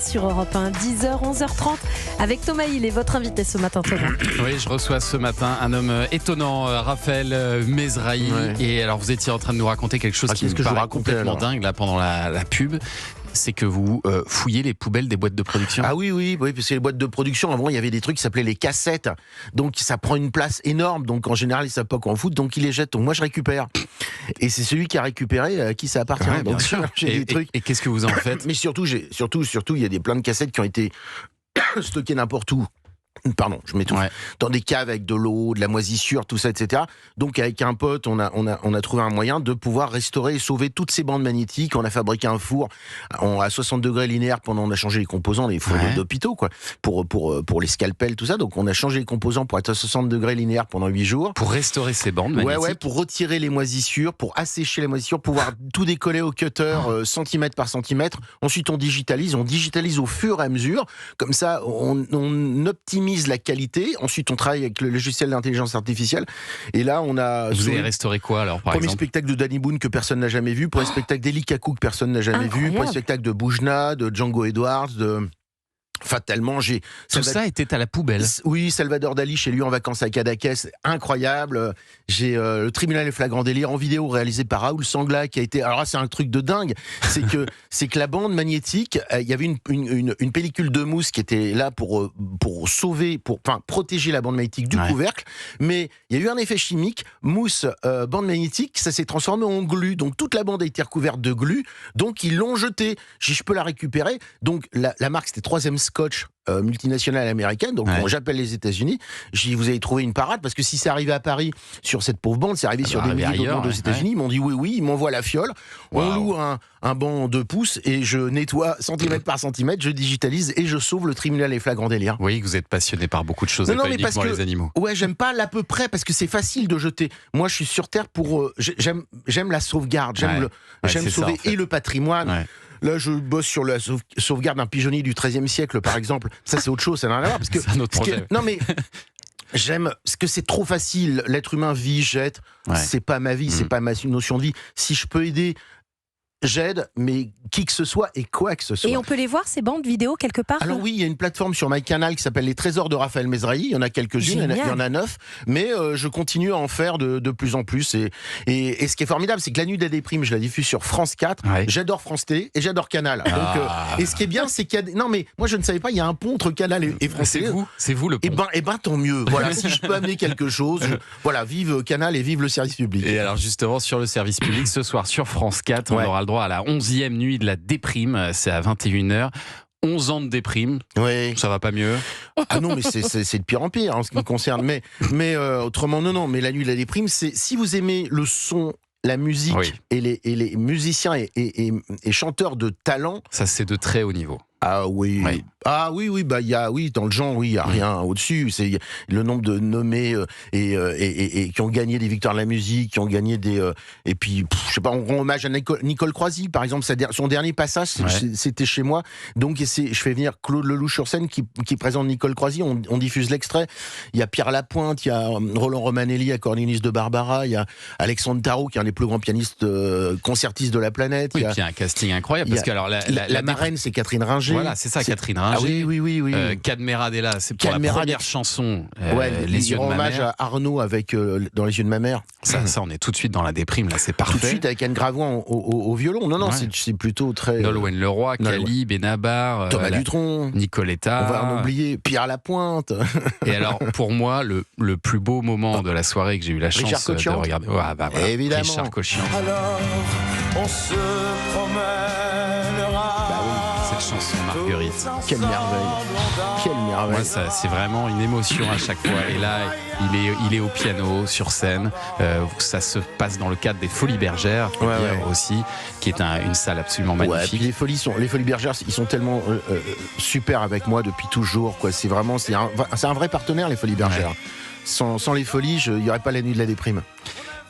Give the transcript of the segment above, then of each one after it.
Sur Europe 1, 10h, 11h30, avec Thomas Hill et votre invité ce matin, Thomas. Oui, je reçois ce matin un homme étonnant, Raphaël Mezrahi. Ouais. Et alors, vous étiez en train de nous raconter quelque chose qui me paraît complètement dingue là, pendant la pub. C'est que vous fouillez les poubelles des boîtes de production. Ah oui, parce que les boîtes de production, avant, il y avait des trucs qui s'appelaient les cassettes. Donc, ça prend une place énorme. Donc, en général, ils ne savent pas quoi en foutre. Donc, ils les jettent. Donc, moi, je récupère. Et c'est celui qui a récapéré à qui ça appartient. Ouais, donc, j'ai des trucs. Et qu'est-ce que vous en faites? Mais surtout, il y a plein de cassettes qui ont été stockées n'importe où. Pardon, je mets tout dans des caves avec de l'eau, de la moisissure, tout ça, etc. Donc avec un pote, on a trouvé un moyen de pouvoir restaurer et sauver toutes ces bandes magnétiques. On a fabriqué un four à 60 degrés linéaires pendant on a changé les composants, les fours d'hôpitaux, quoi, pour les scalpels, tout ça. Donc on a changé les composants pour être à 60 degrés linéaires pendant 8 jours. Pour restaurer ces bandes magnétiques. Ouais, pour retirer les moisissures, pour assécher les moisissures, pouvoir tout décoller au cutter centimètre par centimètre. Ensuite on digitalise au fur et à mesure. Comme ça, on optimise la qualité. Ensuite, on travaille avec le logiciel d'intelligence artificielle. Et là, on a... Vous avez restauré quoi, alors, par exemple ? Premier spectacle de Danny Boone que personne n'a jamais vu. Premier spectacle d'Eli Kaku que personne n'a jamais vu. Premier spectacle de Boujna, de Django Edwards, Fatalement, tout ça était à la poubelle. Oui, Salvador Dali chez lui en vacances à Cadaqués, incroyable. J'ai le tribunal et flagrant délit en vidéo réalisé par Raoul Sangla qui a été. Alors là, c'est un truc de dingue. C'est que la bande magnétique, il y avait une pellicule de mousse qui était là pour protéger la bande magnétique du couvercle. Mais il y a eu un effet chimique, mousse, bande magnétique, ça s'est transformé en glu. Donc toute la bande a été recouverte de glu. Donc ils l'ont jetée. Je peux la récupérer. Donc la marque c'était 3M Scotch multinationale américaine, donc j'appelle les États-Unis, je dis vous avez trouvé une parade, parce que si c'est arrivé à Paris sur cette pauvre bande, c'est arrivé sur des milliers d'autres bandes aux États-Unis, ils m'ont dit oui, ils m'envoient la fiole, on loue un banc 2 pouces et je nettoie centimètre par centimètre, je digitalise et je sauve le tribunal et flagrant délit. Oui, vous êtes passionné par beaucoup de choses, pas uniquement les animaux. Ouais, j'aime pas l'à peu près parce que c'est facile de jeter. Moi, je suis sur Terre pour j'aime la sauvegarde, j'aime sauver et le patrimoine. Ouais. Là, je bosse sur la sauvegarde d'un pigeonnier du XIIIe siècle, par exemple. Ça, c'est autre chose, ça n'a rien à voir. Parce que, c'est un autre projet. Non, mais j'aime ce que c'est trop facile. L'être humain vit, jette. C'est pas ma vie, c'est pas ma notion de vie. Si je peux aider, j'aide, mais qui que ce soit et quoi que ce soit. Et on peut les voir, ces bandes vidéo, quelque part? Alors oui, il y a une plateforme sur MyCanal qui s'appelle Les Trésors de Raphaël Mezrahi. Il y en a quelques-unes, il y en a 9. Mais je continue à en faire de plus en plus. Et ce qui est formidable, c'est que La Nuit de la Déprime, je la diffuse sur France 4. J'adore France Télé et j'adore Canal. Donc, et ce qui est bien, c'est qu'il y a... Non mais, moi je ne savais pas, il y a un pont entre Canal et France Télé. C'est vous le pont. Eh ben tant mieux. Voilà, si je peux amener quelque chose, voilà, vive Canal et vive le service public. Et alors justement, sur le service public, ce soir sur France 4, on aura le droit à la 11e nuit de la déprime. C'est à 21h. 11 ans de déprime, ça va pas mieux? Ah non, mais c'est de pire en pire en ce qui me concerne. Mais autrement, non. Mais La Nuit de la Déprime, c'est si vous aimez le son, la musique et les musiciens et chanteurs de talent. Ça, c'est de très haut niveau. Ah oui. Bah il y a dans le genre il y a rien au-dessus, c'est le nombre de nommés et qui ont gagné des victoires de la musique, qui ont gagné des et puis je sais pas, on rend hommage à Nicole Croisy par exemple, son dernier passage c'était chez moi. Donc je fais venir Claude Lelouch sur scène qui présente Nicole Croisy, on diffuse l'extrait. Il y a Pierre Lapointe, il y a Roland Romanelli, accordéoniste de Barbara, il y a Alexandre Tarot qui est un des plus grands pianistes concertistes de la planète. Oui, il y a un casting incroyable parce que alors la marraine c'est Catherine Ringer. Voilà, c'est ça, Catherine Ringer. Ah oui. Cadmeradella, c'est pour la première chanson. Les yeux de ma mère. Hommage à Arnaud avec Dans les yeux de ma mère. Ça, on est tout de suite dans la déprime, là, c'est parfait. Tout de suite avec Anne Gravoin au violon. Non, c'est plutôt très. Nolwenn Leroy, Cali, Benabar, Thomas Dutronc, Nicoletta. On va en oublier Pierre Lapointe. Et alors, pour moi, le plus beau moment de la soirée que j'ai eu la chance de regarder. Voilà, évidemment. Richard Cochian. Alors, on se promènera. Cette chanson Marguerite. Quelle merveille. Moi, c'est vraiment une émotion à chaque fois. Et là, il est au piano, sur scène. Ça se passe dans le cadre des Folies Bergères, aussi, qui est une salle absolument magnifique. Puis les Folies Bergères, ils sont tellement super avec moi depuis toujours. C'est un vrai partenaire, les Folies Bergères. Sans les Folies, il n'y aurait pas La Nuit de la Déprime.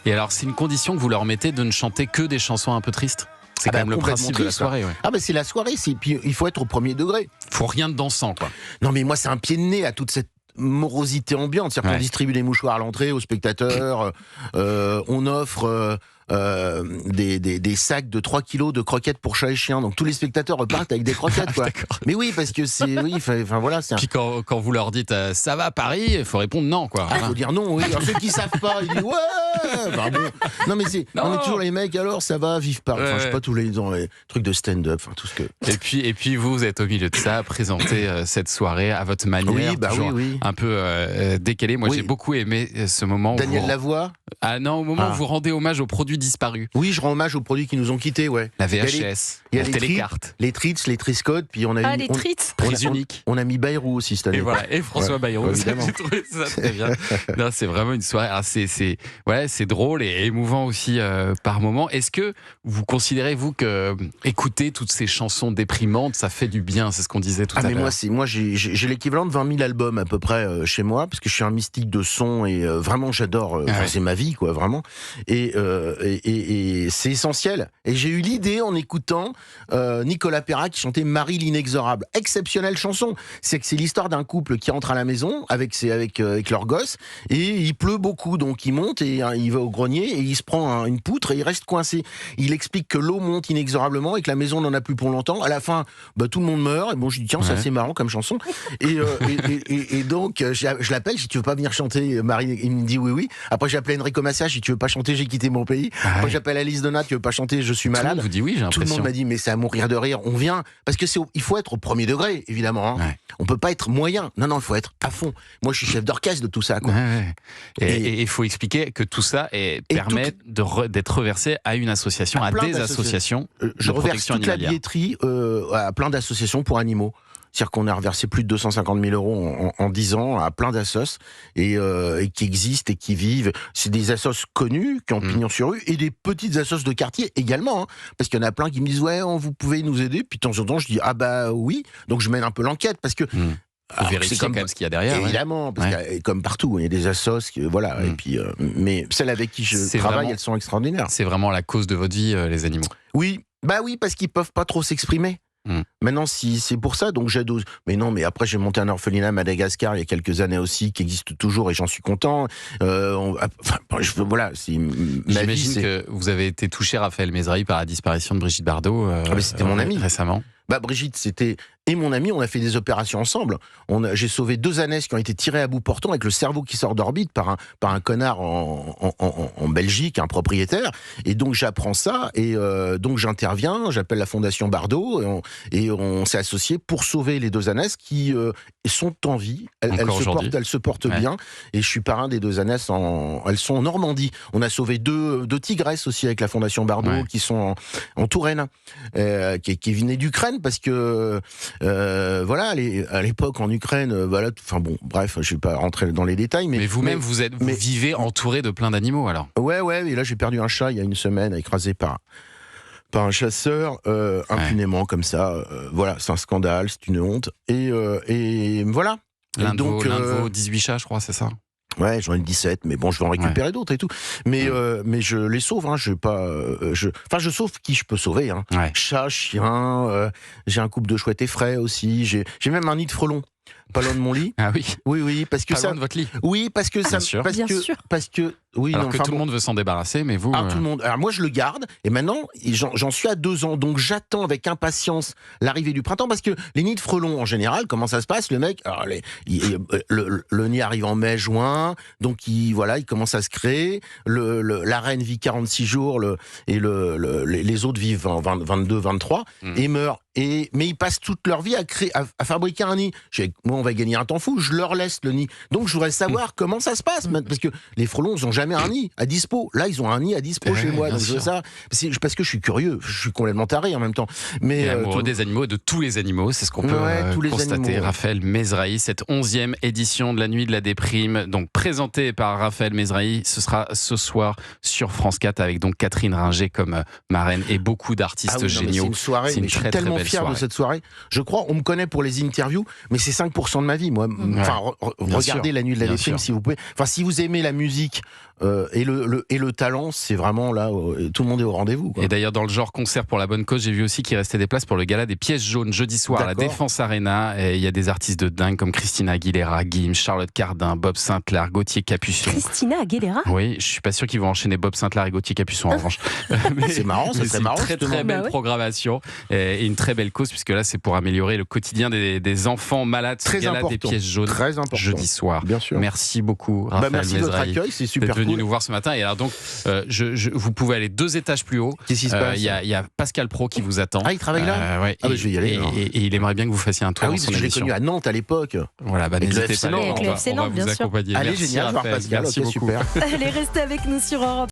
Et alors, c'est une condition que vous leur mettez de ne chanter que des chansons un peu tristes? C'est quand même le principe de la soirée. Ah c'est la soirée, puis il faut être au premier degré. Faut rien de dansant, quoi. Non mais moi c'est un pied de nez à toute cette morosité ambiante. C'est-à-dire qu'on distribue des mouchoirs à l'entrée aux spectateurs, on offre des sacs de 3 kilos de croquettes pour chats et chiens. Donc tous les spectateurs repartent avec des croquettes, quoi. Mais oui, parce que c'est, oui, enfin voilà. Puis quand vous leur dites ça va Paris, il faut répondre non, quoi. Il faut dire non, oui. Alors ceux qui savent pas, ils disent ouais. Enfin, bon. Non mais on est toujours les mecs. Alors ça va, vive Paris. Enfin, je sais pas, tous les trucs de stand-up, enfin tout ce que. Et puis vous êtes au milieu de ça, présenter cette soirée à votre manière, un peu décalée. Moi, j'ai beaucoup aimé ce moment. Daniel Lavoie. Ah non, au moment où vous rendez hommage aux produits disparus. Oui, je rends hommage aux produits qui nous ont quittés, ouais. La VHS, la télécarte, les Tritz, les Triscottes, puis on a les Tritz. On a mis Bayrou aussi cette année. Et François Bayrou. J'ai trouvé ça très bien. Non, c'est vraiment une soirée. Alors, c'est drôle et émouvant aussi par moment. Est-ce que vous considérez, vous, que écouter toutes ces chansons déprimantes, ça fait du bien? C'est ce qu'on disait tout à l'heure. Moi, j'ai l'équivalent de 20 000 albums à peu près chez moi, parce que je suis un mystique de son et vraiment j'adore. C'est ma vie, quoi, vraiment. Et c'est essentiel. Et j'ai eu l'idée en écoutant Nicolas Perrat qui chantait Marie l'inexorable. Exceptionnelle chanson. C'est l'histoire d'un couple qui entre à la maison avec leur gosse et il pleut beaucoup, donc il monte et il va au grenier et il se prend une poutre et il reste coincé. Il explique que l'eau monte inexorablement et que la maison n'en a plus pour longtemps. À la fin, tout le monde meurt. Et bon, je dis tiens, c'est assez marrant comme chanson. Et donc je l'appelle, si tu veux pas venir chanter Marie, il me dit oui. Après j'appelle Enrico Macias, si tu veux pas chanter, j'ai quitté mon pays. Après j'appelle Alice Donat, tu veux pas chanter, je suis malade. Tout le monde vous dit oui, j'ai l'impression. Tout le monde m'a dit mais c'est à mourir de rire. On vient parce que il faut être au premier degré, évidemment. Hein. On peut pas être moyen. Non, il faut être à fond. Moi, je suis chef d'orchestre de tout ça, quoi. Et il faut expliquer que tout ça permet d'être reversé à une association, à des associations. Je reverse toute la billetterie à plein d'associations pour animaux. C'est-à-dire qu'on a reversé plus de 250 000 euros en 10 ans à plein d'assos et qui existent et qui vivent. C'est des assos connus qui ont pignon sur rue et des petites assos de quartier également. Hein, parce qu'il y en a plein qui me disent ouais, vous pouvez nous aider. Puis de temps en temps, je dis ah bah oui. Donc je mène un peu l'enquête parce que. Faut vérifier quand même ce qu'il y a derrière. Évidemment, parce que comme partout, il y a des assos, voilà. Et puis, mais celles avec qui je travaille, elles sont extraordinaires. C'est vraiment la cause de votre vie, les animaux. Oui, parce qu'ils peuvent pas trop s'exprimer. Maintenant, si c'est pour ça, donc j'aide. Mais non, mais après j'ai monté un orphelinat à Madagascar il y a quelques années aussi, qui existe toujours et j'en suis content. Voilà, c'est ma vie. J'imagine que vous avez été touché, Raphaël Mesrahi, par la disparition de Brigitte Bardot. C'était mon amie récemment. Brigitte, c'était mon ami, on a fait des opérations ensemble. J'ai sauvé 2 ânesses qui ont été tirées à bout portant avec le cerveau qui sort d'orbite par un connard en Belgique, un propriétaire. Et donc j'apprends ça et donc j'interviens, j'appelle la Fondation Bardot et on s'est associés pour sauver les 2 ânesses qui sont en vie. Elles se portent bien. Et je suis parrain des 2 ânesses. Elles sont en Normandie. On a sauvé 2 tigresses aussi avec la Fondation Bardot qui sont en Touraine, qui venaient d'Ukraine parce que à l'époque en Ukraine, bref, je vais pas rentrer dans les détails, mais vous-même vous vivez entouré de plein d'animaux alors. Ouais, et là j'ai perdu un chat il y a une semaine, écrasé par un chasseur impunément comme ça. C'est un scandale, c'est une honte et voilà. L'un de vos 18 chats, je crois, c'est ça. Ouais, j'en ai 17, mais bon, je vais en récupérer d'autres et tout. Mais je les sauve, hein. Je sauve qui je peux sauver, hein. Chat, chien, j'ai un couple de chouettes effraies aussi. J'ai même un nid de frelons. Pas loin de mon lit. Ah oui. Oui, parce que pas loin de votre lit. Oui, parce que ça. Bien sûr. Parce que oui. Alors que tout le monde veut s'en débarrasser, mais vous. Tout le monde. Alors moi, je le garde. Et maintenant, j'en suis à 2 ans, donc j'attends avec impatience l'arrivée du printemps, parce que les nids de frelons, en général, comment ça se passe? Le mec, alors le nid arrive en mai, juin, donc il commence à se créer. La reine vit 46 jours, les autres vivent 22, 23 et meurent. Mais ils passent toute leur vie à fabriquer un nid. Moi, on va gagner un temps fou, je leur laisse le nid. Donc, je voudrais savoir comment ça se passe. Parce que les frelons, ils n'ont jamais un nid à dispo. Là, ils ont un nid à dispo chez moi. Donc, parce que je suis curieux, je suis complètement taré en même temps. Mais amoureux des animaux et de tous les animaux, c'est ce qu'on peut constater. Raphaël Mesrahi, cette 11e édition de la Nuit de la Déprime, donc présentée par Raphaël Mesrahi, ce sera ce soir sur France 4 avec donc Catherine Ringer comme marraine et beaucoup d'artistes géniaux. C'est une soirée, mais je suis tellement fier soirée. de cette soirée. Je crois, on me connaît pour les interviews, mais c'est 5% de ma vie, moi. Enfin, regardez La Nuit de la Déprime si vous pouvez. Enfin, si vous aimez la musique et le talent, c'est vraiment là, tout le monde est au rendez-vous. Et d'ailleurs, dans le genre concert pour la bonne cause, j'ai vu aussi qu'il restait des places pour le gala des pièces jaunes jeudi soir à la Défense Arena. Et il y a des artistes de dingue comme Christina Aguilera, Gims, Charlotte Cardin, Bob Sinclair, Gauthier Capuçon. Christina Aguilera? Oui, je suis pas sûr qu'ils vont enchaîner Bob Sinclair et Gauthier Capuçon en revanche. C'est marrant, ça serait marrant. Très très belle programmation et une très belle cause puisque là c'est pour améliorer le quotidien des enfants malades. Très gala important. Des pièces jaunes. Très important. Jeudi soir. Bien sûr. Merci beaucoup, Raphaël merci de votre Mesrahi, accueil, c'est super d'être venu cool. nous voir ce matin. Et alors donc, vous pouvez aller 2 étages plus haut. Qu'est-ce qui se passe? Il y a Pascal Pro qui vous attend. Ah, il travaille là? Ouais, Ah, bah, je vais y aller. Et il aimerait bien que vous fassiez un tour. Ah oui, dans parce son que je l'ai émission. connu à Nantes à l'époque. Voilà, Avec le n'hésitez FC pas. Nantes. On Avec le FC va Nantes, bien vous sûr. accompagner. Allez, Merci, génial, voir Raphaël. Pascal. Merci Ok, beaucoup. super. Allez, restez avec nous sur Europe.